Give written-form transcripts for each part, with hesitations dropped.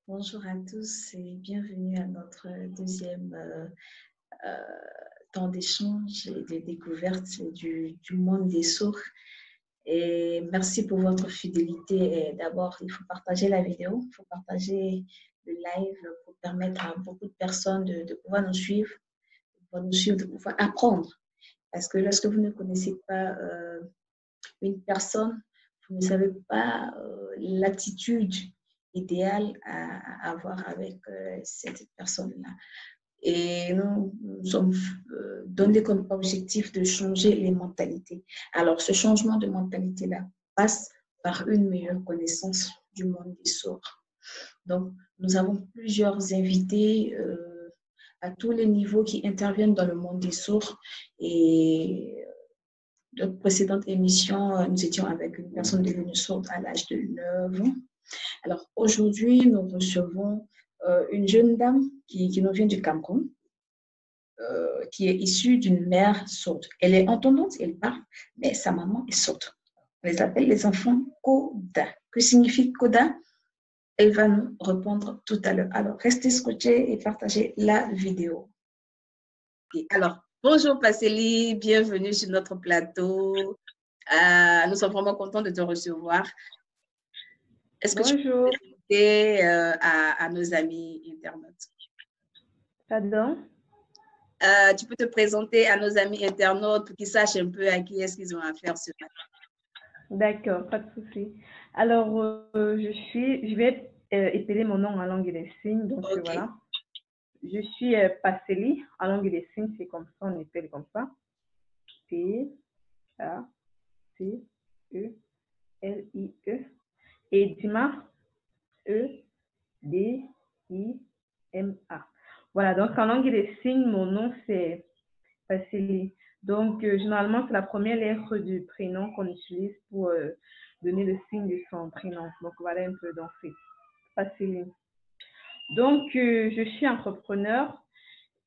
Bonjour à tous et bienvenue à notre deuxième euh, temps d'échange et de découverte du monde des sourds. Et merci pour votre fidélité. Et d'abord, il faut partager la vidéo, il faut partager le live pour permettre à beaucoup de personnes de pouvoir nous suivre, de pouvoir apprendre. Parce que lorsque vous ne connaissez pas une personne, vous ne savez pas l'attitude idéale à avoir avec cette personne-là. Et nous sommes donnés comme objectif de changer les mentalités. Alors, ce changement de mentalité-là passe par une meilleure connaissance du monde des sourds. Donc, nous avons plusieurs invités à tous les niveaux qui interviennent dans le monde des sourds. Et de précédentes émissions, nous étions avec une personne devenue sourde à l'âge de 9 ans. Alors aujourd'hui, nous recevons une jeune dame qui nous vient du Cameroun, qui est issue d'une mère sourde. Elle est entendante, elle parle, mais sa maman est sourde. On les appelle les enfants CODA. Que signifie CODA? Elle va nous répondre tout à l'heure. Alors, restez scotchés et partagez la vidéo. Et alors, bonjour Paceli, bienvenue sur notre plateau. Nous sommes vraiment contents de te recevoir. Est-ce que tu peux Bonjour. te présenter à nos amis internautes? Pardon? Tu peux te présenter à nos amis internautes pour qu'ils sachent un peu à qui est-ce qu'ils ont affaire ce matin. D'accord, pas de souci. Alors, je vais épeler mon nom en langue des signes. Donc, Ok, voilà. Je suis Paceli. En langue des signes, c'est comme ça, on épelle comme ça. P-A-C-E-L-I-E. Et Dima, E-D-I-M-A. Voilà, donc en langue des signes, mon nom, c'est Paceli. Donc, généralement, c'est la première lettre du prénom qu'on utilise pour donner le signe de son prénom. Donc, voilà un peu, donc c'est Paceli. Donc, je suis entrepreneur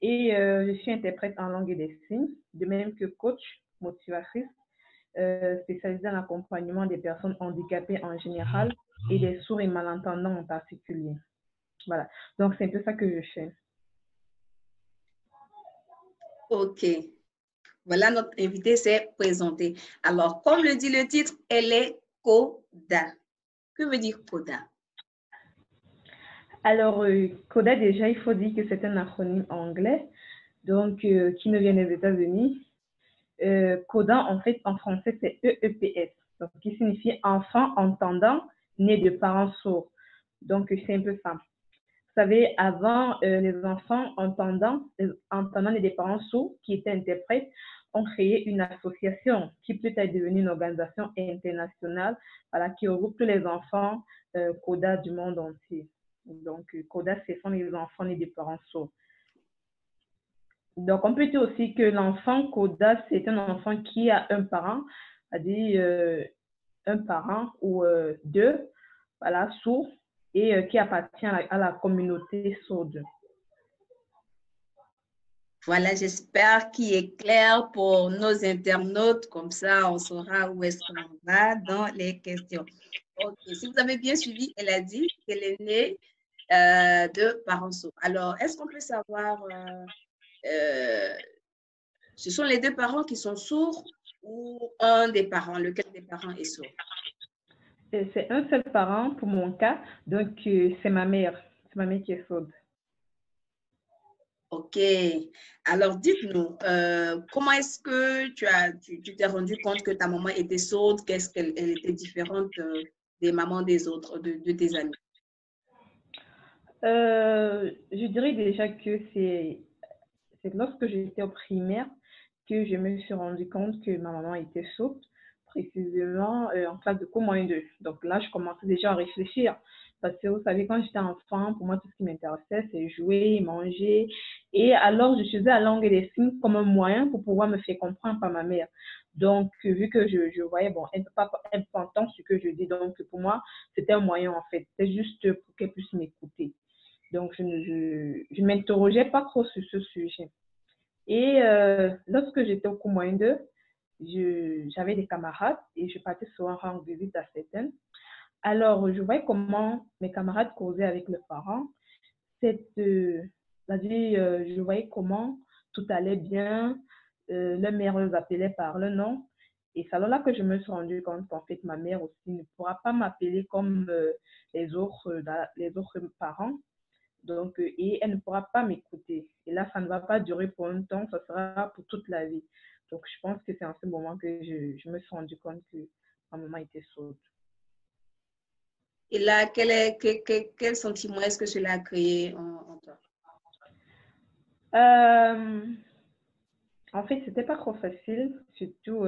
et je suis interprète en langue des signes, de même que coach, motivatrice, spécialisée dans l'accompagnement des personnes handicapées en général et des sourds et malentendants en particulier. Voilà, donc c'est un peu ça que je fais. ok. Voilà, notre invitée s'est présentée. Alors, comme le dit le titre, elle est CODA. Que veut dire CODA? Alors, CODA, déjà, il faut dire que c'est un acronyme anglais, donc qui ne vient des États-Unis. CODA, en fait, en français, c'est EEPS, donc qui signifie enfant entendant né de parents sourds. Donc, c'est un peu ça. Vous savez, avant, les enfants entendant nés des parents sourds qui étaient interprètes ont créé une association qui peut être devenue une organisation internationale, voilà, qui regroupe tous les enfants CODA du monde entier. Donc, CODA, ce sont les enfants nés des parents sourds. Donc, on peut dire aussi que l'enfant CODA, c'est un enfant qui a un parent, c'est-à-dire un parent ou deux, voilà, sourds, et qui appartient à la communauté sourde. Voilà, j'espère qu'il est clair pour nos internautes. Comme ça, on saura où est-ce qu'on va dans les questions. Ok, si vous avez bien suivi, elle a dit qu'elle est née de parents sourds. Alors, est-ce qu'on peut savoir, ce sont les deux parents qui sont sourds ou un des parents, lequel des parents est sourd? C'est un seul parent pour mon cas, donc c'est ma mère. C'est ma mère qui est sourde. Ok. Alors, dites-nous, comment est-ce que tu t'es rendu compte que ta maman était sourde? Qu'est-ce qu'elle était différente des mamans des autres, de tes amis? Je dirais déjà que c'est lorsque j'étais au primaire que je me suis rendu compte que ma maman était sourde, précisément en classe de commande. Donc là, je commençais déjà à réfléchir. Parce que vous savez, quand j'étais enfant, pour moi, tout ce qui m'intéressait, c'est jouer, manger. Et alors, je faisais la langue des signes comme un moyen pour pouvoir me faire comprendre par ma mère. Donc, vu que je voyais, bon, elle ne peut pas entendre ce que je dis. Donc, pour moi, c'était un moyen, en fait. C'était juste pour qu'elle puisse m'écouter. Donc, je ne m'interrogeais pas trop sur ce sujet. Et lorsque j'étais au cours moyen 2, j'avais des camarades et je partais souvent rendre visite à certains. Alors, je voyais comment mes camarades causaient avec leurs parents. Cette, c'est-à-dire, je voyais comment tout allait bien, leur mère les appelait par le nom. Et c'est alors là que je me suis rendu compte qu'en fait, ma mère aussi ne pourra pas m'appeler comme les autres parents. Donc, et elle ne pourra pas m'écouter. Et là, ça ne va pas durer pour un temps, ça sera pour toute la vie. Donc, je pense que c'est en ce moment que je me suis rendu compte que ma maman était sourde. Et là, quel sentiment est-ce que cela a créé en toi? Euh, En fait, c'était pas trop facile, surtout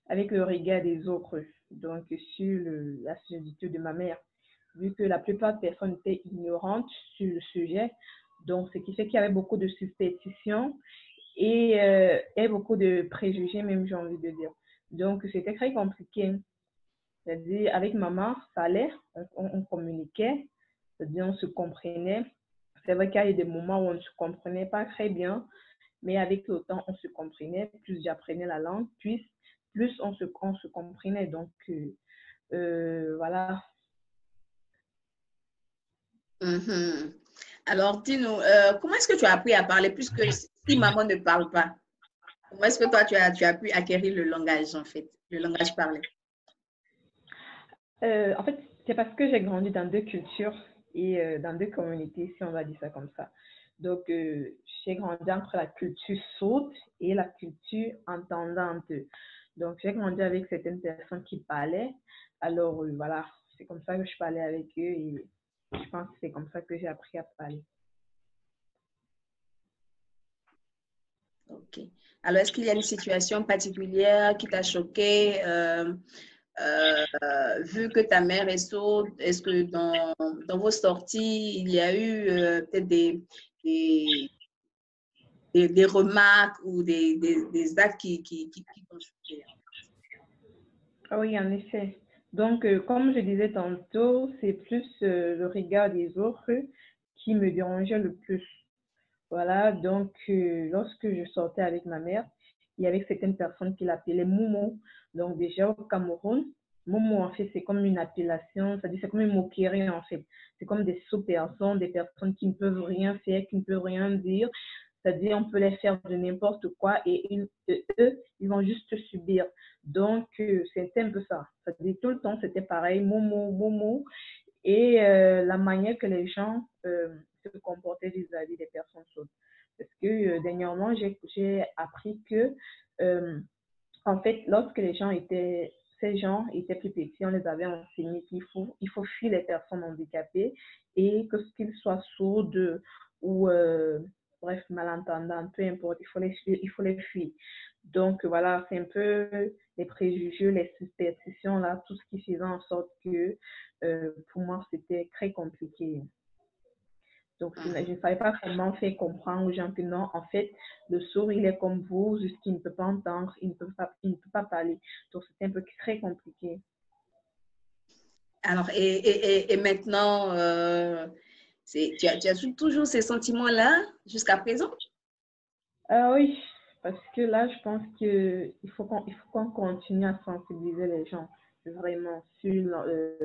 avec le regard des autres, donc sur la solitude de ma mère, vu que la plupart des personnes étaient ignorantes sur le sujet, donc ce qui fait qu'il y avait beaucoup de superstitions et beaucoup de préjugés, même j'ai envie de dire. Donc c'était très compliqué. C'est-à-dire, avec maman, ça allait, on communiquait, c'est-à-dire on se comprenait. C'est vrai qu'il y a eu des moments où on ne se comprenait pas très bien, mais avec le temps, on se comprenait, plus j'apprenais la langue, plus on se comprenait. Donc, voilà. Mhm. Alors, dis-nous, comment est-ce que tu as appris à parler puisque si maman ne parle pas? Comment est-ce que toi, tu as pu acquérir le langage, en fait, le langage parlé? En fait, c'est parce que j'ai grandi dans deux cultures et dans deux communautés, si on va dire ça comme ça. Donc, j'ai grandi entre la culture sourde et la culture entendante. Donc, j'ai grandi avec certaines personnes qui parlaient. Alors, voilà, c'est comme ça que je parlais avec eux et je pense que c'est comme ça que j'ai appris à parler. Ok. Alors, est-ce qu'il y a une situation particulière qui t'a choqué, vu que ta mère est sourde? Est-ce que dans vos sorties, il y a eu peut-être des, des remarques ou des actes qui t'ont choqué? Ah oui, en effet. Donc, comme je disais tantôt, c'est plus le regard des autres qui me dérangeait le plus. Voilà, donc lorsque je sortais avec ma mère, il y avait certaines personnes qui l'appelaient Momo. Donc déjà au Cameroun, Momo en fait c'est comme une appellation, c'est-à-dire c'est comme une moquerie en fait. C'est comme des sous-personnes, des personnes qui ne peuvent rien faire, qui ne peuvent rien dire. C'est-à-dire on peut les faire de n'importe quoi et eux, ils vont juste subir. Donc c'était un peu ça. C'est-à-dire tout le temps c'était pareil, Momo, Momo et la manière que les gens se comportaient vis-à-vis des personnes sourdes. Parce que dernièrement, j'ai appris que, euh, en fait, lorsque ces gens étaient plus petits, on les avait enseigné il faut fuir les personnes handicapées et que ce qu'ils soient sourdes ou, bref, malentendants, peu importe, il faut les fuir. Donc, voilà, c'est un peu les préjugés, les superstitions, là, tout ce qui faisait en sorte que pour moi, c'était très compliqué. Donc, je ne savais pas comment faire comprendre aux gens que non, en fait, le sourd, il est comme vous, juste qu'il ne peut pas entendre, il ne peut pas parler. Donc, c'était un peu très compliqué. Alors, et maintenant, tu as toujours ces sentiments-là jusqu'à présent? Oui, parce que là, je pense il faut qu'on continue à sensibiliser les gens vraiment sur le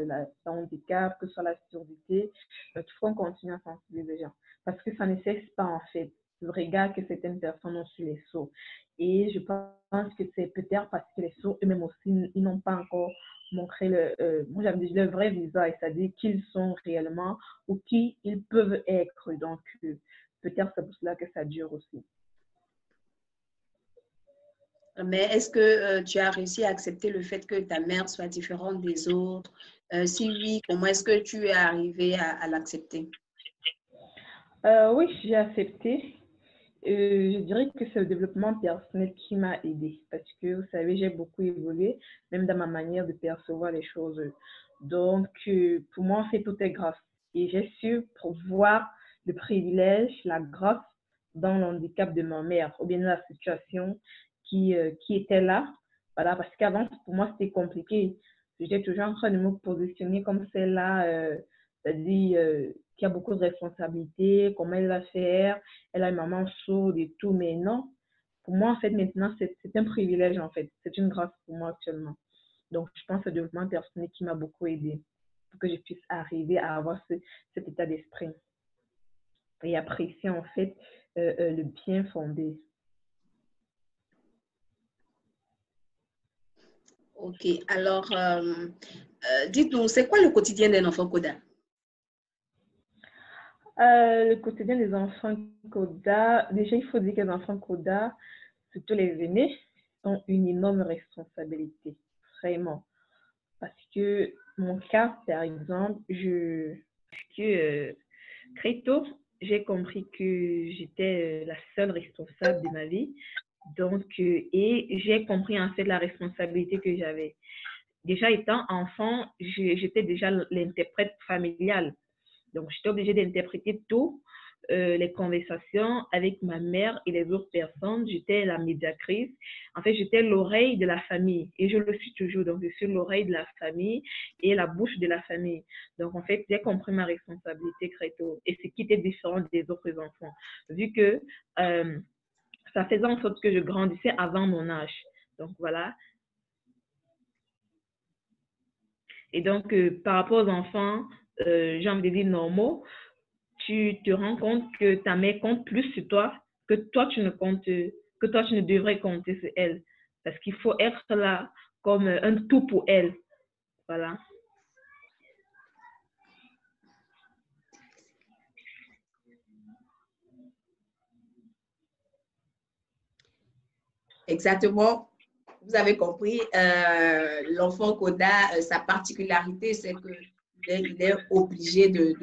handicap, que ce soit la surdité. Il faut qu'on continue à sensibiliser les gens. Parce que ça ne cesse pas, en fait, le regard que certaines personnes ont sur les sourds. Et je pense que c'est peut-être parce que les sourds eux-mêmes aussi, ils n'ont pas encore montré moi j'aime dire le vrai visage, c'est-à-dire qu'ils sont réellement ou qui ils peuvent être. Donc, peut-être c'est pour cela que ça dure aussi. Mais est-ce que tu as réussi à accepter le fait que ta mère soit différente des autres? Si oui, comment est-ce que tu es arrivé à l'accepter? Oui, j'ai accepté. Je dirais que c'est le développement personnel qui m'a aidée parce que, vous savez, j'ai beaucoup évolué, même dans ma manière de percevoir les choses. Donc, pour moi, c'est tout est grâce. Et j'ai su voir le privilège, la grâce dans l'handicap de ma mère ou bien dans la situation qui était là. Voilà, parce qu'avant, pour moi, c'était compliqué. J'étais toujours en train de me positionner comme celle-là, c'est-à-dire qui a beaucoup de responsabilités, comment elle va faire, elle a une maman sourde et tout, mais non. Pour moi, en fait, maintenant, c'est un privilège, en fait. C'est une grâce pour moi actuellement. Donc, je pense que c'est le développement personnel qui m'a beaucoup aidé pour que je puisse arriver à avoir cet état d'esprit et apprécier en fait le bien fondé. Ok, alors dites-nous, c'est quoi le quotidien d'un enfant Coda? Le quotidien des enfants Coda, déjà il faut dire que les enfants Coda, surtout les aînés, ont une énorme responsabilité, vraiment. Parce que mon cas, par exemple, très tôt, j'ai compris que j'étais la seule responsable de ma vie. Donc, et j'ai compris en fait la responsabilité que j'avais. Déjà étant enfant, j'étais déjà l'interprète familial. Donc, j'étais obligée d'interpréter tout, les conversations avec ma mère et les autres personnes. J'étais la médiatrice. En fait, j'étais l'oreille de la famille et je le suis toujours. Donc, je suis l'oreille de la famille et la bouche de la famille. Donc, en fait, j'ai compris ma responsabilité très tôt et ce qui était différent des autres enfants, vu que ça faisait en sorte que je grandissais avant mon âge. Donc, voilà. Et donc, par rapport aux enfants, j'ai envie de dire normaux, tu te rends compte que ta mère compte plus sur toi, que toi tu ne comptes, que toi tu ne devrais compter sur elle. Parce qu'il faut être là comme un tout pour elle. Voilà. Exactement. Vous avez compris, l'enfant Coda, sa particularité, c'est qu'il est obligé de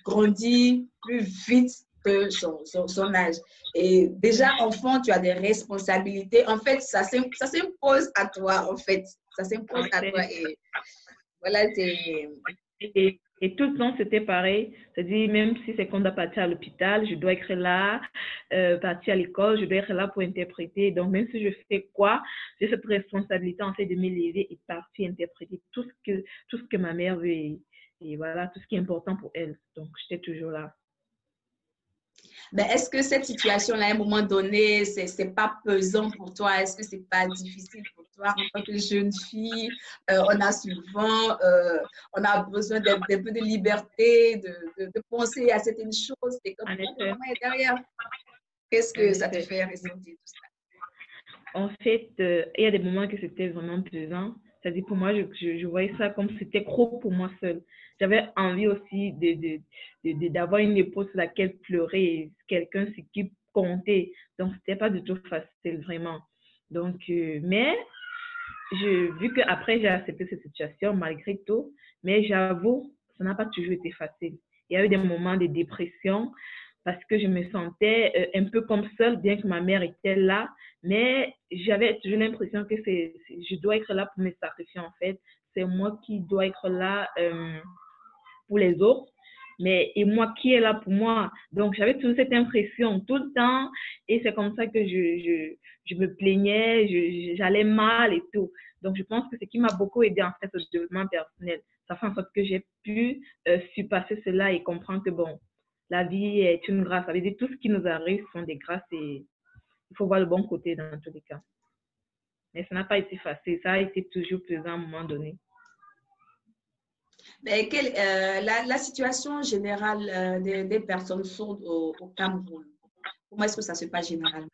grandir plus vite que son âge. Et déjà, enfant, tu as des responsabilités. En fait, ça s'impose à toi, en fait. Ça s'impose à toi. Et voilà, c'est... Et tout le temps, c'était pareil. C'est-à-dire, même si c'est qu'on doit partir à l'hôpital, je dois être là, partir à l'école, je dois être là pour interpréter. Donc, même si je fais quoi, j'ai cette responsabilité, en fait, de m'élever et partir interpréter tout ce que ma mère veut et voilà, tout ce qui est important pour elle. Donc, j'étais toujours là. Mais est-ce que cette situation-là, à un moment donné, c'est pas pesant pour toi? Est-ce que c'est pas difficile pour toi en tant que jeune fille? On a souvent, on a besoin d'un peu de liberté, de penser à certaines choses. Et quand maman est derrière, qu'est-ce que ça te fait ressentir tout ça? En fait, il y a des moments que c'était vraiment pesant. C'est-à-dire, pour moi, je voyais ça comme c'était trop pour moi seule. J'avais envie aussi d'avoir une épaule sur laquelle pleurer, quelqu'un sur qui compter. Donc, c'était pas du tout facile, vraiment. Donc, mais vu qu'après, j'ai accepté cette situation malgré tout, mais j'avoue, ça n'a pas toujours été facile. Il y a eu des moments de dépression parce que je me sentais un peu comme seule, bien que ma mère était là, mais j'avais toujours l'impression que je dois être là pour me sacrifier en fait. C'est moi qui dois être là pour les autres, mais et moi qui est là pour moi. Donc j'avais toujours cette impression tout le temps et c'est comme ça que je me plaignais, j'allais mal et tout. Donc je pense que ce qui m'a beaucoup aidé en fait au développement personnel, ça fait en sorte que j'ai pu surpasser cela et comprendre que bon, la vie est une grâce. Ça veut dire tout ce qui nous arrive sont des grâces et il faut voir le bon côté dans tous les cas. Mais ça n'a pas été facile, ça a été toujours pesant à un moment donné. Mais la situation générale des personnes sourdes au Cameroun, comment est-ce que ça se passe généralement?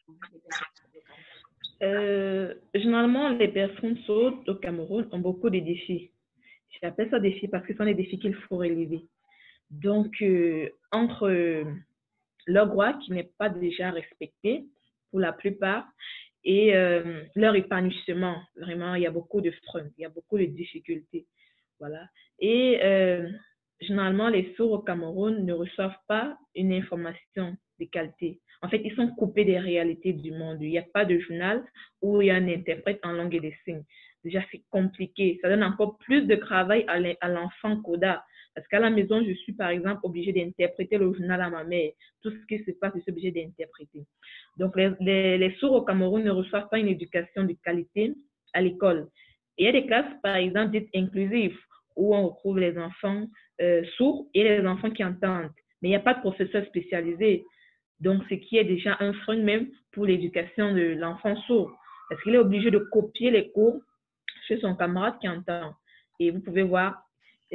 Généralement, les personnes sourdes au Cameroun ont beaucoup de défis. J'appelle ça défis parce que ce sont des défis qu'il faut relever. Donc, entre leur droit qui n'est pas déjà respecté pour la plupart et leur épanouissement, vraiment, il y a beaucoup de freins, il y a beaucoup de difficultés. Voilà. Et généralement, les sourds au Cameroun ne reçoivent pas une information de qualité. En fait, ils sont coupés des réalités du monde. Il n'y a pas de journal où il y a un interprète en langue des signes. Déjà, c'est compliqué. Ça donne encore plus de travail à l'enfant Coda. Parce qu'à la maison, je suis par exemple obligée d'interpréter le journal à ma mère. Tout ce qui se passe, je suis obligée d'interpréter. Donc, les sourds au Cameroun ne reçoivent pas une éducation de qualité à l'école. Et il y a des classes, par exemple, dites inclusives, où on retrouve les enfants sourds et les enfants qui entendent. Mais il n'y a pas de professeur spécialisé. Donc, ce qui est déjà un frein même pour l'éducation de l'enfant sourd. Parce qu'il est obligé de copier les cours chez son camarade qui entend. Et vous pouvez voir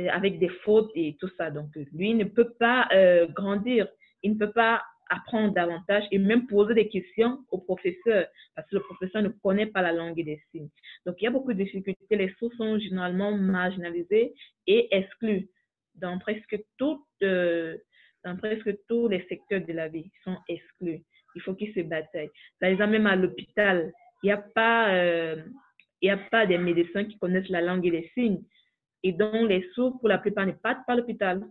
avec des fautes et tout ça. Donc, lui ne peut pas grandir. Il ne peut pas apprendre davantage et même poser des questions au professeur parce que le professeur ne connaît pas la langue des signes. Donc, il y a beaucoup de difficultés. Les sourds sont généralement marginalisés et exclus dans dans presque tous les secteurs de la vie. Ils sont exclus. Il faut qu'ils se bataillent. Par exemple, même à l'hôpital, il n'y a pas des médecins qui connaissent la langue des signes. Et donc, les sourds, pour la plupart, ne partent pas à l'hôpital.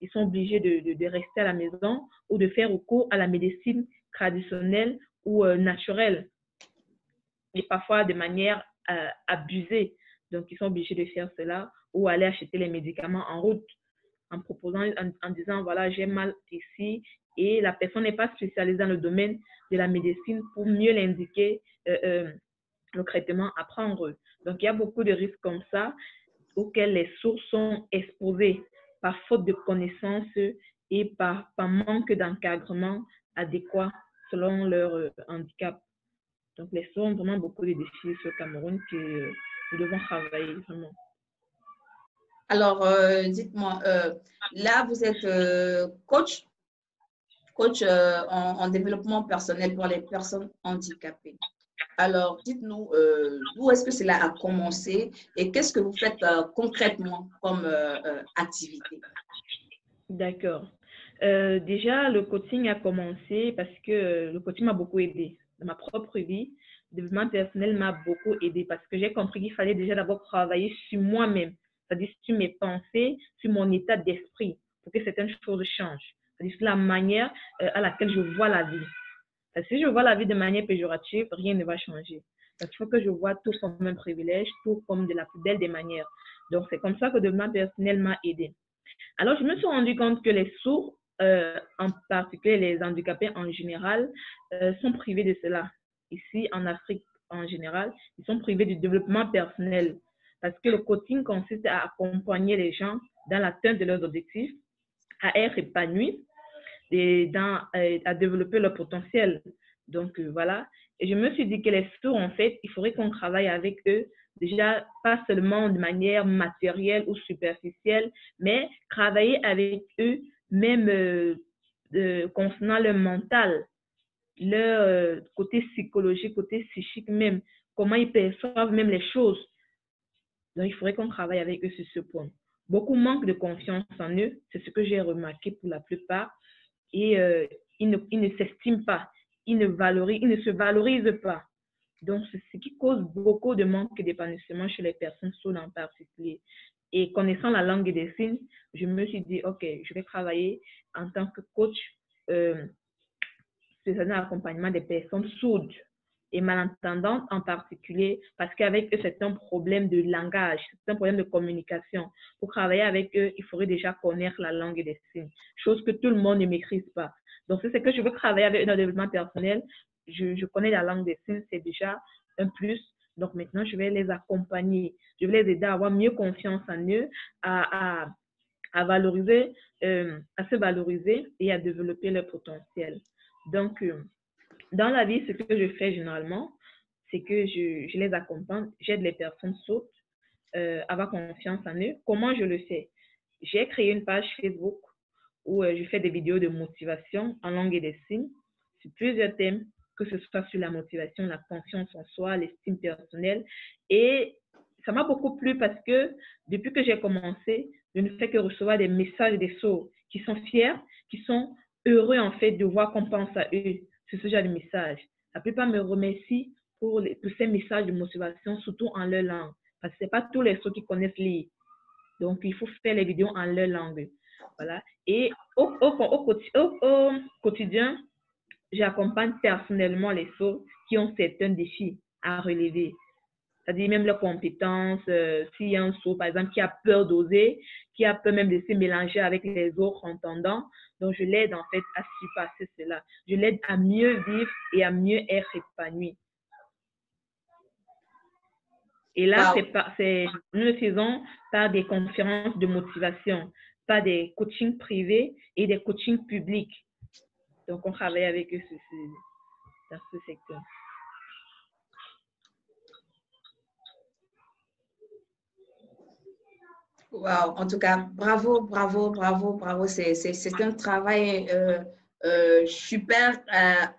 Ils sont obligés de rester à la maison ou de faire recours à la médecine traditionnelle ou naturelle. Et parfois de manière abusée. Donc, ils sont obligés de faire cela ou aller acheter les médicaments en route en proposant, en disant, voilà, j'ai mal ici. Et la personne n'est pas spécialisée dans le domaine de la médecine pour mieux l'indiquer le traitement à prendre. Donc, il y a beaucoup de risques comme ça auxquels les sourds sont exposés par faute de connaissances et par manque d'encadrement adéquat selon leur handicap. Donc, les sourds ont vraiment beaucoup de défis sur le Cameroun que nous devons travailler vraiment. Alors, dites-moi, là, vous êtes coach en développement personnel pour les personnes handicapées. Alors, dites-nous, d'où est-ce que cela a commencé et qu'est-ce que vous faites concrètement comme activité? D'accord. Déjà, le coaching a commencé parce que le coaching m'a beaucoup aidé. Dans ma propre vie, le développement personnel m'a beaucoup aidé parce que j'ai compris qu'il fallait déjà d'abord travailler sur moi-même, c'est-à-dire sur mes pensées, sur mon état d'esprit pour que certaines choses changent. C'est-à-dire sur la manière à laquelle je vois la vie. Parce que si je vois la vie de manière péjorative, rien ne va changer. Parce qu'il faut que je vois tout comme un privilège, tout comme de la plus belle des manières. Donc, c'est comme ça que le développement personnel m'a aidé. Alors, je me suis rendu compte que les sourds, en particulier les handicapés en général, sont privés de cela. Ici, en Afrique en général, ils sont privés du développement personnel. Parce que le coaching consiste à accompagner les gens dans l'atteinte de leurs objectifs, à être épanouis et à développer leur potentiel. Donc, voilà. Et je me suis dit que les sourds, en fait, il faudrait qu'on travaille avec eux, déjà pas seulement de manière matérielle ou superficielle, mais travailler avec eux, même concernant leur mental, leur côté psychologique, côté psychique même, comment ils perçoivent même les choses. Donc, il faudrait qu'on travaille avec eux sur ce point. Beaucoup manquent de confiance en eux, c'est ce que j'ai remarqué pour la plupart, et ils ne s'estiment pas, ils ne se valorisent pas. Donc, c'est ce qui cause beaucoup de manque d'épanouissement chez les personnes sourdes en particulier. Et connaissant la langue des signes, je me suis dit, OK, je vais travailler en tant que coach spécialisé dans l'accompagnement des personnes sourdes et malentendantes en particulier, parce qu'avec eux, c'est un problème de langage, c'est un problème de communication. Pour travailler avec eux, il faudrait déjà connaître la langue des signes, chose que tout le monde ne maîtrise pas. Donc, c'est ce que je veux travailler avec eux dans le développement personnel. Je connais la langue des signes, c'est déjà un plus. Donc, maintenant, je vais les accompagner. Je vais les aider à avoir mieux confiance en eux, à valoriser, à se valoriser et à développer leur potentiel. Donc, dans la vie, ce que je fais généralement, c'est que je les accompagne, j'aide les personnes sourdes à avoir confiance en eux. Comment je le fais? J'ai créé une page Facebook où je fais des vidéos de motivation en langue et des signes sur plusieurs thèmes, que ce soit sur la motivation, la confiance en soi, l'estime personnelle. Et ça m'a beaucoup plu parce que depuis que j'ai commencé, je ne fais que recevoir des messages des sourds qui sont fiers, qui sont heureux en fait de voir qu'on pense à eux sur ce genre de messages. La plupart me remercient pour ces messages de motivation, surtout en leur langue. Parce que ce n'est pas tous les sourds qui connaissent lire. Donc, il faut faire les vidéos en leur langue. Voilà. Et au quotidien, j'accompagne personnellement les sourds qui ont certains défis à relever. C'est-à-dire même leurs compétences, s'il y a un sourd, par exemple, qui a peur d'oser, qui a peur même de se mélanger avec les autres entendants. Donc, je l'aide en fait à surpasser cela. Je l'aide à mieux vivre et à mieux être épanoui. Et là, nous le faisons par des conférences de motivation, par des coachings privés et des coachings publics. Donc, on travaille avec eux dans ce secteur. Wow. En tout cas, bravo, bravo, bravo, bravo. C'est un travail super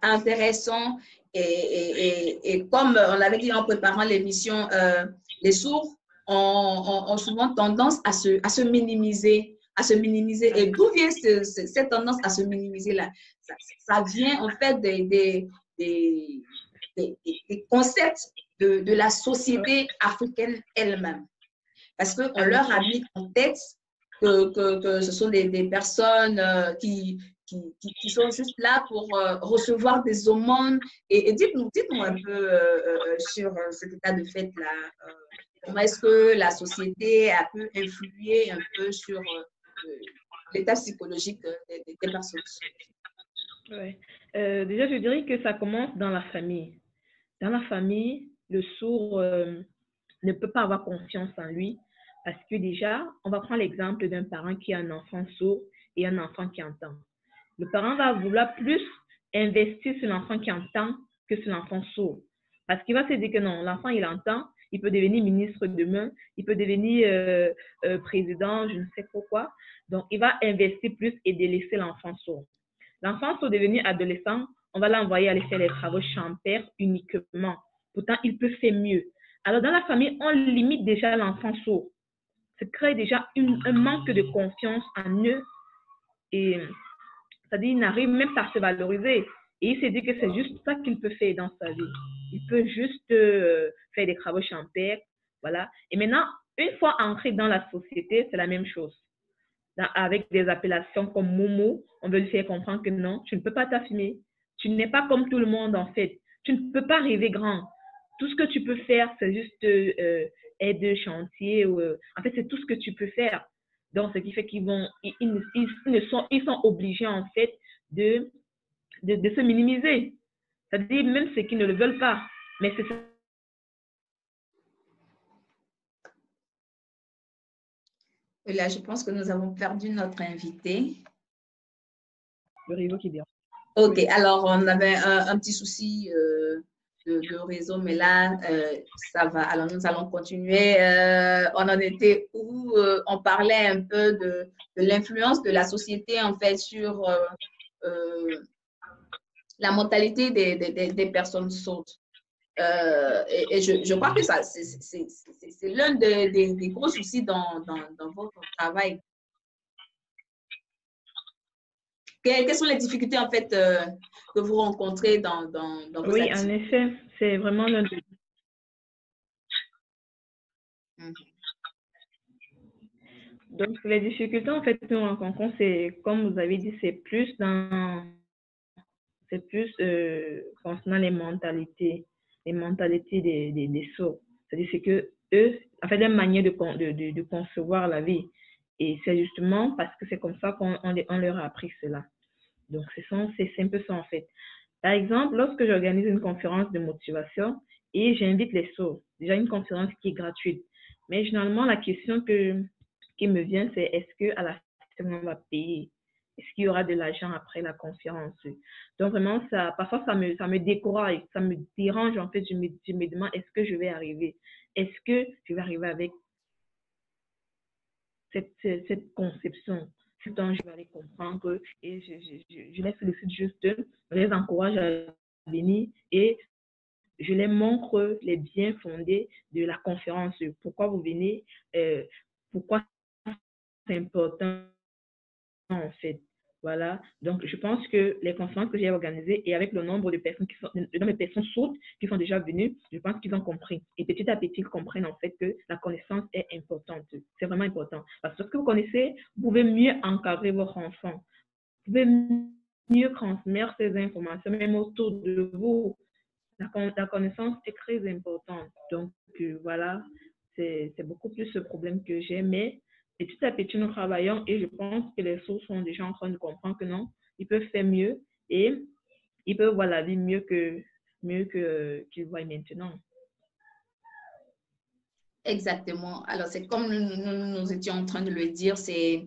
intéressant. Et comme on l'avait dit en préparant l'émission, les sourds ont souvent tendance à se minimiser, à se minimiser. Et d'où vient cette tendance à se minimiser là? Ça vient en fait des, des concepts de la société africaine elle-même. Parce qu'on leur a mis en tête que ce sont des personnes qui sont juste là pour recevoir des aumônes. Et dites-nous un peu sur cet état de fait-là. Comment est-ce que la société a pu influer un peu sur l'état psychologique des personnes? Ouais. Déjà, je dirais que ça commence dans la famille. Dans la famille, le sourd ne peut pas avoir confiance en lui parce que déjà, on va prendre l'exemple d'un parent qui a un enfant sourd et un enfant qui entend. Le parent va vouloir plus investir sur l'enfant qui entend que sur l'enfant sourd. Parce qu'il va se dire que non, l'enfant, il entend, il peut devenir ministre demain, il peut devenir président, je ne sais pourquoi. Donc, il va investir plus et délaisser l'enfant sourd. L'enfant sourd devenu adolescent, on va l'envoyer aller faire les travaux champêtres uniquement. Pourtant, il peut faire mieux. Alors, dans la famille, on limite déjà l'enfant sourd. Ça crée déjà un manque de confiance en eux. Et c'est-à-dire, il n'arrive même pas à se valoriser. Et il se dit que c'est juste ça qu'il peut faire dans sa vie. Il peut juste faire des travaux champêtres. Voilà. Et maintenant, une fois entré dans la société, c'est la même chose. Avec des appellations comme Momo, on veut lui faire comprendre que non, tu ne peux pas t'affirmer. Tu n'es pas comme tout le monde, en fait. Tu ne peux pas rêver grand. Tout ce que tu peux faire, c'est juste aide chantier. En fait, c'est tout ce que tu peux faire. Donc, ce qui fait qu'ils sont obligés, en fait, de se minimiser. C'est-à-dire, même ceux qui ne le veulent pas. Mais c'est ça. Et là, je pense que nous avons perdu notre invité. Le réseau qui dérange. OK, oui. Alors on avait un petit souci de réseau, mais là, ça va. Alors nous allons continuer. On en était où on parlait un peu de l'influence de la société, en fait, sur la mentalité des personnes sourdes. Et je crois que c'est l'un des gros soucis dans votre travail. Quelles sont les difficultés, en fait, que vous rencontrez dans vos Oui, activités? en effet, c'est vraiment l'un des... Donc, les difficultés, en fait, que nous rencontrons, c'est, comme vous avez dit, c'est plus concernant les mentalités des sourds. C'est-à-dire, c'est que eux, en fait, leur manière de concevoir la vie. Et c'est justement parce que c'est comme ça qu'on leur a appris cela. Donc, c'est un peu ça, en fait. Par exemple, lorsque j'organise une conférence de motivation et j'invite les sourds, déjà une conférence qui est gratuite. Mais généralement, la question qui me vient, c'est est-ce qu'à la fin, on va payer? Est-ce qu'il y aura de l'argent après la conférence? Donc, vraiment, parfois, ça me décourage, ça me dérange. En fait, je me demande, est-ce que je vais arriver? Est-ce que je vais arriver avec cette conception? Donc, je vais aller comprendre et je les félicite juste, je les encourage à venir et je les montre les biens fondés de la conférence. Pourquoi vous venez? Pourquoi c'est important, en fait. Voilà. Donc, je pense que les conférences que j'ai organisées et avec le nombre de personnes sourdes qui sont déjà venues, je pense qu'ils ont compris. Et petit à petit, ils comprennent en fait que la connaissance est importante. C'est vraiment important. Parce que lorsque vous connaissez, vous pouvez mieux encadrer votre enfant. Vous pouvez mieux transmettre ces informations, même autour de vous. La connaissance est très importante. Donc, voilà, c'est beaucoup plus ce problème que j'ai. Mais petit à petit, nous travaillons et je pense que les sourds sont déjà en train de comprendre que non, ils peuvent faire mieux et ils peuvent voir la vie mieux qu'ils voient maintenant. Exactement. Alors, c'est comme nous étions en train de le dire, ce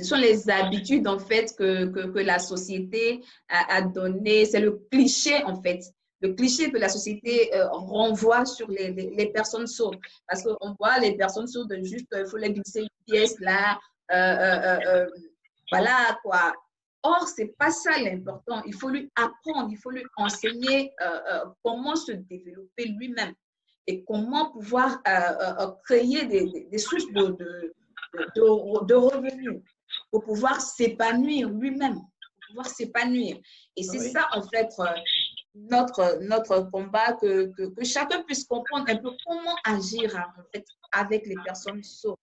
sont les habitudes, en fait, que la société a données. C'est le cliché, en fait, le cliché que la société renvoie sur les personnes sourdes. Parce qu'on voit les personnes sourdes juste, il faut les glisser une pièce là, voilà quoi. Or, ce n'est pas ça l'important. Il faut lui apprendre, il faut lui enseigner comment se développer lui-même et comment pouvoir créer des sources de revenus pour pouvoir s'épanouir lui-même, pour pouvoir s'épanouir. Et c'est ça, en fait, notre combat, que chacun puisse comprendre un peu comment agir en fait, avec les personnes sourdes.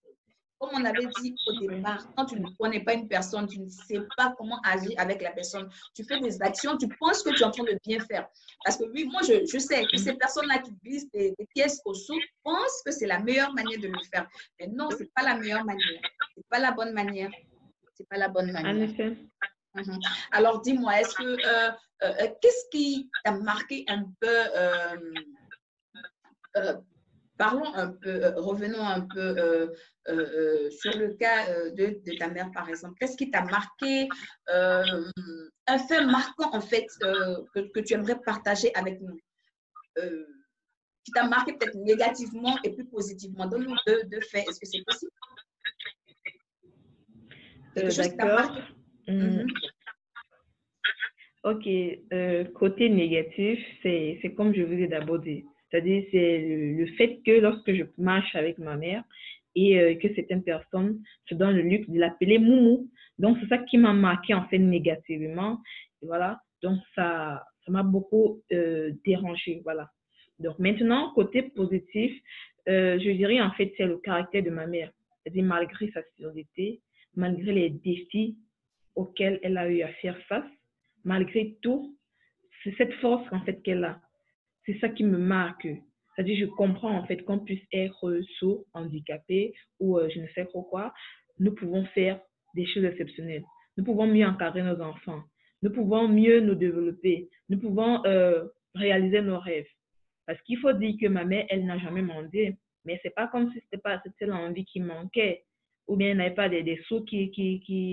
Comme on avait dit au départ, quand tu ne connais pas une personne, tu ne sais pas comment agir avec la personne. Tu fais des actions, tu penses que tu es en train de bien faire. Parce que oui, moi, je sais que ces personnes-là qui glissent des pièces au sourd pensent que c'est la meilleure manière de le faire. Mais non, ce n'est pas la meilleure manière. Ce n'est pas la bonne manière. C'est pas la bonne manière. En effet. Alors, dis-moi, est-ce que qu'est-ce qui t'a marqué un peu parlons un peu, revenons un peu sur le cas de ta mère, par exemple. Qu'est-ce qui t'a marqué, un fait marquant, en fait, que tu aimerais partager avec nous, qui t'a marqué peut-être négativement et plus positivement? Donne-nous deux faits. Est-ce que c'est possible? Quelque chose qui t'a marqué? Ok, côté négatif, c'est comme je vous ai d'abord dit. C'est-à-dire, c'est le fait que lorsque je marche avec ma mère et que certaines personnes se donnent le luxe de l'appeler Moumou. Donc, c'est ça qui m'a marqué en fait négativement. Et voilà, donc ça m'a beaucoup dérangé. Voilà. Donc, maintenant, côté positif, je dirais en fait, c'est le caractère de ma mère. C'est-à-dire, malgré sa surdité, malgré les défis auxquels elle a eu à faire face, malgré tout, c'est cette force en fait qu'elle a. C'est ça qui me marque. C'est-à-dire, je comprends en fait qu'on puisse être sourd, handicapé ou je ne sais trop quoi. Nous pouvons faire des choses exceptionnelles. Nous pouvons mieux encadrer nos enfants. Nous pouvons mieux nous développer. Nous pouvons réaliser nos rêves. Parce qu'il faut dire que ma mère, elle n'a jamais menti. Mais c'est pas comme si c'était l'envie qui manquait. Ou bien elle n'avait pas des sous qui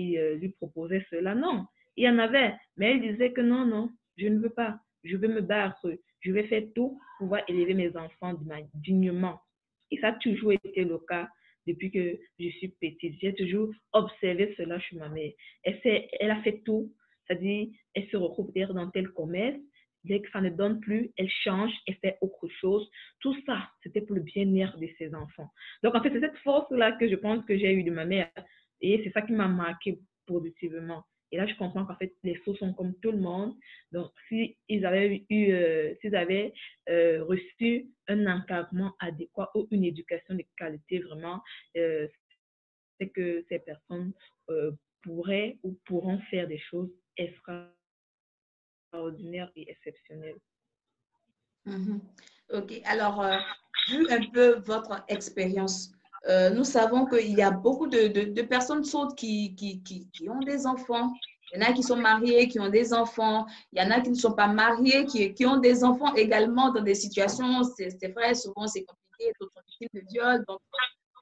lui proposaient cela. Non, il y en avait. Mais elle disait que non, non, je ne veux pas. Je veux me battre. Je vais faire tout pour pouvoir élever mes enfants dignement. Et ça a toujours été le cas depuis que je suis petite. J'ai toujours observé cela chez ma mère. Elle a fait tout. C'est-à-dire, elle se retrouve dans tel commerce. Dès que ça ne donne plus, elle change, elle fait autre chose. Tout ça, c'était pour le bien-être de ses enfants. Donc, en fait, c'est cette force-là que je pense que j'ai eue de ma mère. Et c'est ça qui m'a marqué positivement. Et là, je comprends qu'en fait, les sourds sont comme tout le monde. Donc, s'ils avaient reçu un encadrement adéquat ou une éducation de qualité, vraiment, c'est que ces personnes pourraient ou pourront faire des choses extraordinaires et exceptionnelles. Ok, alors, vu un peu votre expérience, nous savons qu'il y a beaucoup de personnes sourdes qui ont des enfants. Il y en a qui sont mariés, qui ont des enfants. Il y en a qui ne sont pas mariés, qui ont des enfants également dans des situations, c'est vrai, souvent c'est compliqué, d'autres sont victimes de viol,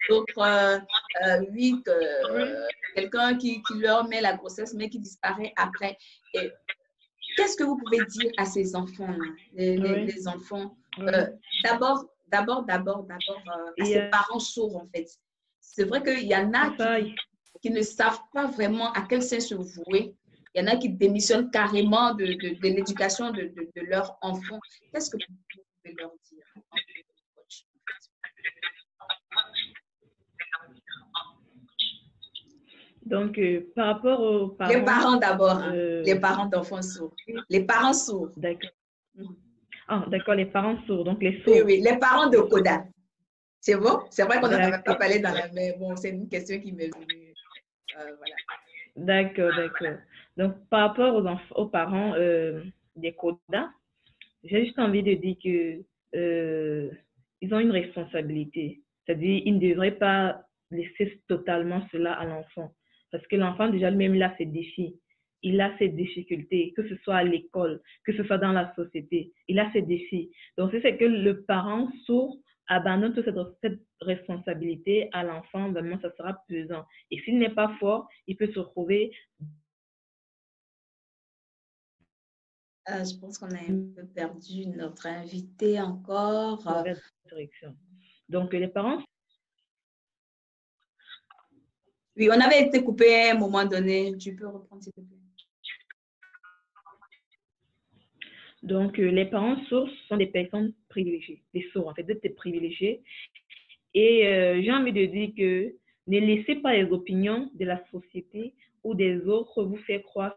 d'autres, quelqu'un qui leur met la grossesse, mais qui disparaît après. Et qu'est-ce que vous pouvez dire à ces enfants-là, les enfants? D'abord, à ces parents sourds, en fait. C'est vrai qu'il y en a qui ne savent pas vraiment à quel sens se vouer. Il y en a qui démissionnent carrément de l'éducation de leurs enfants. Qu'est-ce que vous pouvez leur dire? Donc, par rapport aux parents… Les parents d'abord, les parents d'enfants sourds. Les parents sourds. D'accord. Ah, d'accord, les parents sourds, donc les sourds. Oui, oui, les parents de Koda. C'est bon? C'est vrai qu'on n'en avait pas parlé dans la… Mais bon, c'est une question qui m'est venue. Voilà. D'accord, d'accord. Donc, par rapport aux parents des Koda, j'ai juste envie de dire que ils ont une responsabilité. C'est-à-dire, ils ne devraient pas laisser totalement cela à l'enfant. Parce que l'enfant, déjà lui-même, il a ses défis. Il a ses difficultés, que ce soit à l'école, que ce soit dans la société. Il a ses défis. Donc, c'est que le parent sourd abandonne toute cette responsabilité à l'enfant, vraiment, ça sera pesant. Et s'il n'est pas fort, il peut se retrouver Je pense qu'on a un peu perdu notre invité encore. Dans la direction. Donc, les parents. Oui, on avait été coupé à un moment donné. Tu peux reprendre, s'il te plaît. Donc, les parents sourds sont des personnes privilégiées, des sourds, en fait, des privilégiés. Et j'ai envie de dire que ne laissez pas les opinions de la société ou des autres vous faire croire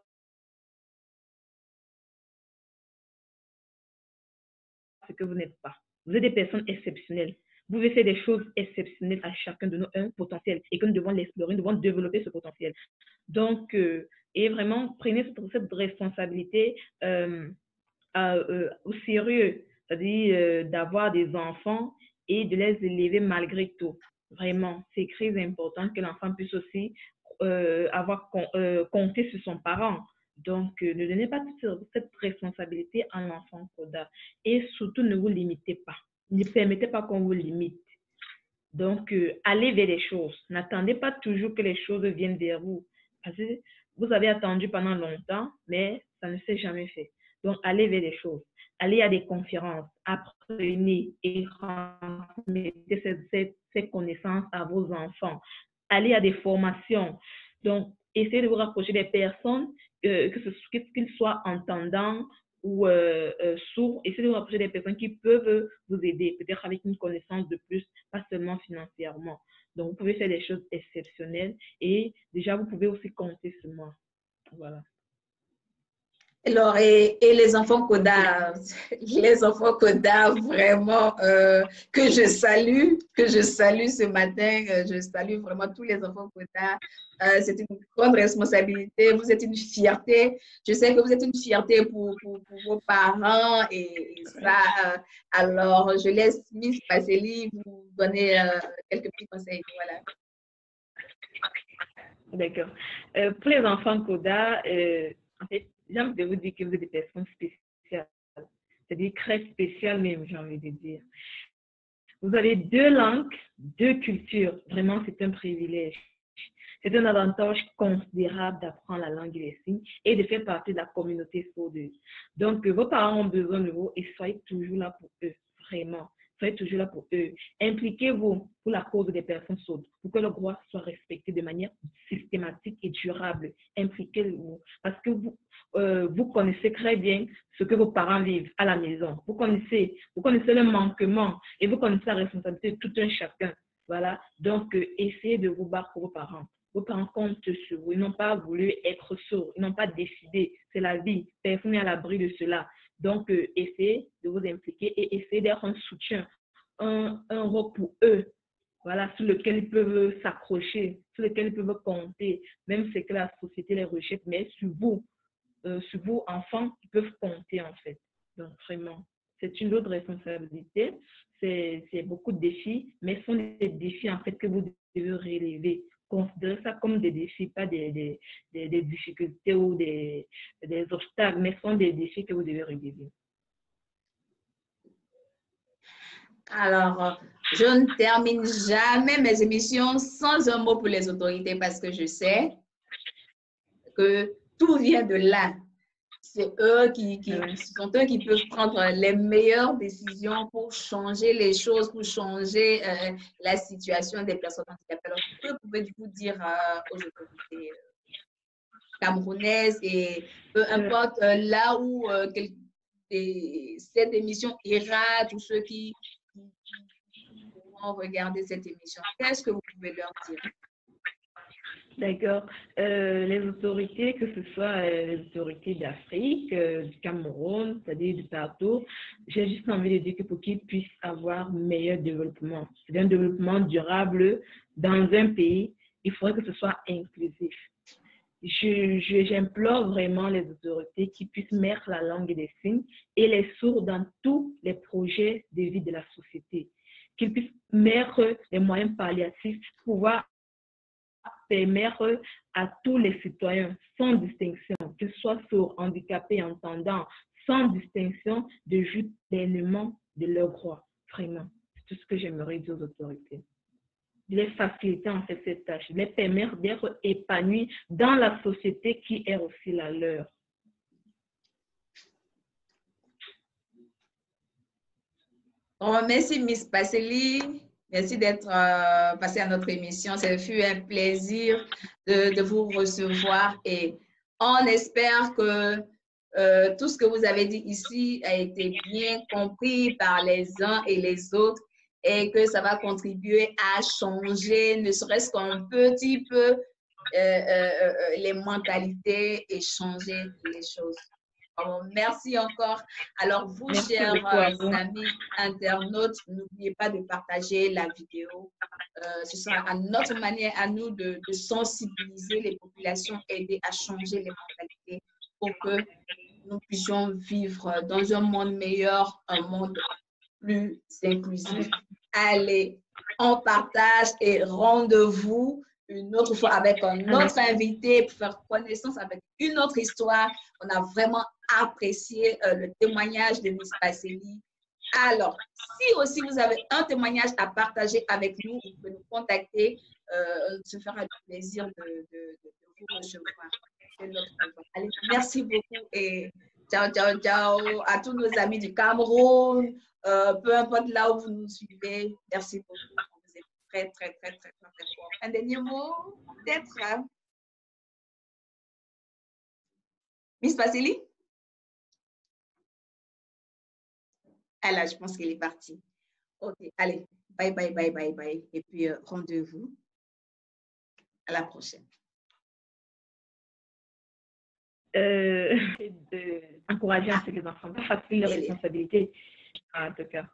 ce que vous n'êtes pas. Vous êtes des personnes exceptionnelles. Vous pouvez faire des choses exceptionnelles à chacun de nous, un potentiel, et que nous devons l'explorer, nous devons développer ce potentiel. Donc, et vraiment, prenez cette responsabilité au sérieux, c'est-à-dire d'avoir des enfants et de les élever malgré tout. Vraiment, c'est très important que l'enfant puisse aussi compter sur son parent. Donc, ne donnez pas toute cette responsabilité à l'enfant Koda. Et surtout, ne vous limitez pas. Ne permettez pas qu'on vous limite. Donc, allez vers les choses. N'attendez pas toujours que les choses viennent vers vous. Parce que vous avez attendu pendant longtemps, mais ça ne s'est jamais fait. Donc, allez vers les choses. Allez à des conférences, apprenez et transmettez ces connaissances à vos enfants. Allez à des formations. Donc, essayez de vous rapprocher des personnes, qu'ils soient entendants ou sourds. Essayez de vous rapprocher des personnes qui peuvent vous aider, peut-être avec une connaissance de plus, pas seulement financièrement. Donc, vous pouvez faire des choses exceptionnelles et déjà, vous pouvez aussi compter sur moi. Voilà. Alors, et les enfants Koda vraiment que je salue ce matin. Je salue vraiment tous les enfants Koda. C'est une grande responsabilité. Vous êtes une fierté. Je sais que vous êtes une fierté pour vos parents et ça. Alors, je laisse Miss Paceli vous donner quelques petits conseils. Voilà. D'accord. Pour les enfants Koda, en fait, j'ai envie de vous dire que vous êtes des personnes spéciales, c'est-à-dire très spéciales même, j'ai envie de dire. Vous avez 2 langues, 2 cultures. Vraiment, c'est un privilège. C'est un avantage considérable d'apprendre la langue et les signes et de faire partie de la communauté sourde. Donc, vos parents ont besoin de vous et soyez toujours là pour eux, vraiment. Soyez toujours là pour eux. Impliquez-vous pour la cause des personnes sourdes, pour que le droit soit respecté de manière systématique et durable. Impliquez-vous parce que vous connaissez très bien ce que vos parents vivent à la maison. Vous connaissez le manquement et vous connaissez la responsabilité de tout un chacun. Voilà. Donc, essayez de vous battre pour vos parents. Vos parents comptent sur vous. Ils n'ont pas voulu être sourds. Ils n'ont pas décidé. C'est la vie. Personne n'est à l'abri de cela. Donc, essayez de vous impliquer et essayez d'être un soutien, un roc pour eux. Voilà, sur lequel ils peuvent s'accrocher, sur lequel ils peuvent compter. Même si la société les rejette, mais sur vous, enfants, ils peuvent compter en fait. Donc, vraiment, c'est une autre responsabilité. C'est beaucoup de défis, mais ce sont des défis en fait que vous devez relever. Considérez ça comme des défis, pas des difficultés ou des obstacles, mais ce sont des défis que vous devez relever. Alors, je ne termine jamais mes émissions sans un mot pour les autorités parce que je sais que tout vient de là. C'est eux sont eux qui peuvent prendre les meilleures décisions pour changer les choses, pour changer la situation des personnes handicapées. Alors, que pouvez vous dire aux autorités camerounaises et peu importe là où cette émission ira, tous ceux qui pourront regarder cette émission, qu'est-ce que vous pouvez leur dire? D'accord. Les autorités, que ce soit les autorités d'Afrique, du Cameroun, c'est-à-dire du partout, j'ai juste envie de dire que pour qu'ils puissent avoir meilleur développement, c'est un développement durable dans un pays, il faudrait que ce soit inclusif. J'implore vraiment les autorités qui puissent mettre la langue des signes et les sourds dans tous les projets de vie de la société, qu'ils puissent mettre les moyens palliatifs pour pouvoir permettre à tous les citoyens, sans distinction, qu'ils soient sourds, handicapés, entendants, sans distinction, de jouir pleinement de leurs droits. Vraiment, c'est tout ce que j'aimerais dire aux autorités. De les faciliter en fait cette tâche, de les permettre d'être épanouis dans la société qui est aussi la leur. Oh, merci, Miss Passeli. Merci d'être passée à notre émission. Ça fut un plaisir de vous recevoir et on espère que tout ce que vous avez dit ici a été bien compris par les uns et les autres et que ça va contribuer à changer, ne serait-ce qu'un petit peu, les mentalités et changer les choses. Oh, merci encore. Alors, vous, Merci chers beaucoup à vous. amis internautes, n'oubliez pas de partager la vidéo. Ce sera à notre manière, à nous, de sensibiliser les populations, aider à changer les mentalités pour que nous puissions vivre dans un monde meilleur, un monde plus inclusif. Allez, on partage et rendez-vous une autre fois avec un autre invité pour faire connaissance avec une autre histoire. On a vraiment apprécié le témoignage de Miss Passeli. Alors, si aussi vous avez un témoignage à partager avec nous, vous pouvez nous contacter. Se fera le plaisir de vous recevoir. Allez, merci beaucoup et ciao, ciao, ciao à tous nos amis du Cameroun. Peu importe là où vous nous suivez, merci beaucoup. Vous êtes très, très, très, très, très, très fort. Un dernier mot, peut-être. Miss Passeli? Ah là, je pense qu'elle est partie. OK, allez, bye, bye, bye, bye, bye. Et puis, rendez-vous à la prochaine. Encourager un peu les enfants, pas facile leur responsabilité, en tout cas.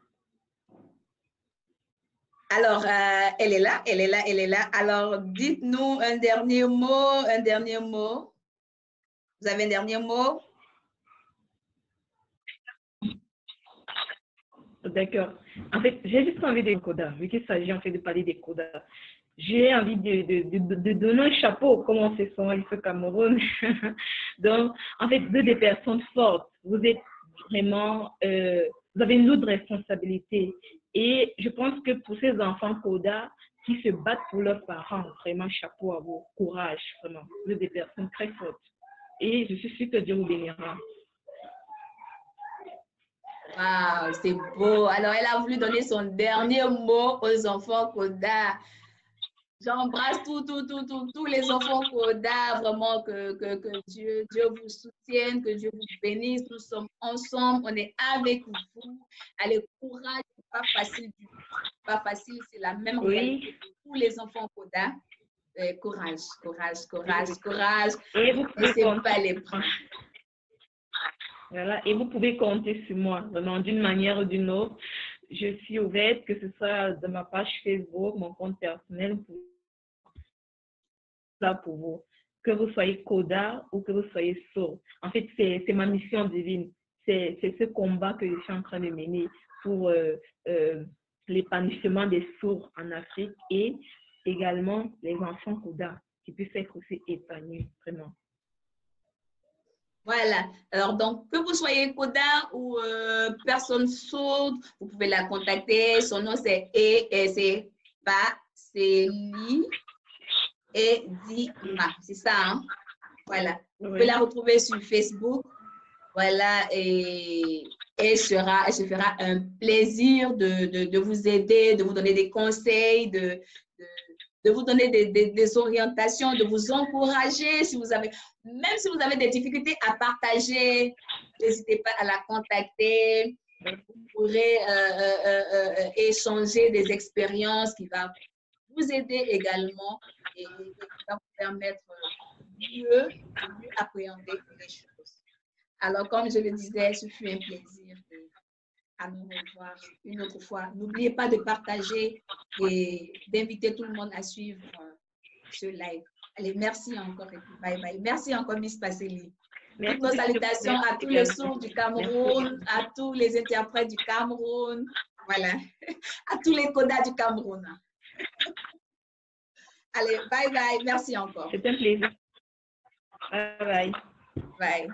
Alors, elle est là, elle est là, elle est là. Alors, dites-nous un dernier mot, un dernier mot. Vous avez un dernier mot? D'accord. En fait, j'ai juste envie des codas, vu qu'il s'agit en fait de parler des codas. J'ai envie de donner un chapeau, comme on se sent ici au Cameroun. Donc, en fait, des personnes fortes. Vous êtes vraiment, vous avez une lourde responsabilité. Et je pense que pour ces enfants codas qui se battent pour leurs parents, vraiment chapeau à vous, courage, vraiment. Vous êtes des personnes très fortes. Et je suis sûre que Dieu vous bénira. Wow, c'est beau. Alors, elle a voulu donner son dernier mot aux enfants Koda. J'embrasse tous les enfants Koda, vraiment que Dieu vous soutienne, que Dieu vous bénisse. Nous sommes ensemble, on est avec vous. Allez, courage, c'est pas facile du tout. Pas facile, c'est la même réalité pour tous les enfants Koda. Courage, courage, courage, courage. Et vous pouvez pas les bras. Voilà, et vous pouvez compter sur moi, vraiment, d'une manière ou d'une autre. Je suis ouverte, que ce soit de ma page Facebook, mon compte personnel, là pour vous. Que vous soyez coda ou que vous soyez sourd. En fait, c'est ma mission divine. C'est ce combat que je suis en train de mener pour l'épanouissement des sourds en Afrique et également les enfants coda qui puissent être aussi épanouis, vraiment. Voilà. Alors, donc, que vous soyez coda ou personne sourde, vous pouvez la contacter. Son nom, c'est Passeli Edima. C'est ça, hein? Voilà. Vous pouvez la retrouver sur Facebook. Voilà. Et elle se fera un plaisir de vous aider, de vous donner des conseils, de vous donner des orientations, de vous encourager. Même si vous avez des difficultés à partager, n'hésitez pas à la contacter. Vous pourrez échanger des expériences qui vont vous aider également et qui va vous permettre de mieux appréhender les choses. Alors, comme je le disais, ce fut un plaisir. À nous revoir une autre fois. N'oubliez pas de partager et d'inviter tout le monde à suivre ce live. Allez, merci encore et puis bye bye. Merci encore, Miss Passeli. Toutes nos salutations à tous les sourds du Cameroun, à tous les interprètes du Cameroun, voilà, à tous les codas du Cameroun. Allez, bye bye. Merci encore. C'est un plaisir. Bye bye. Bye.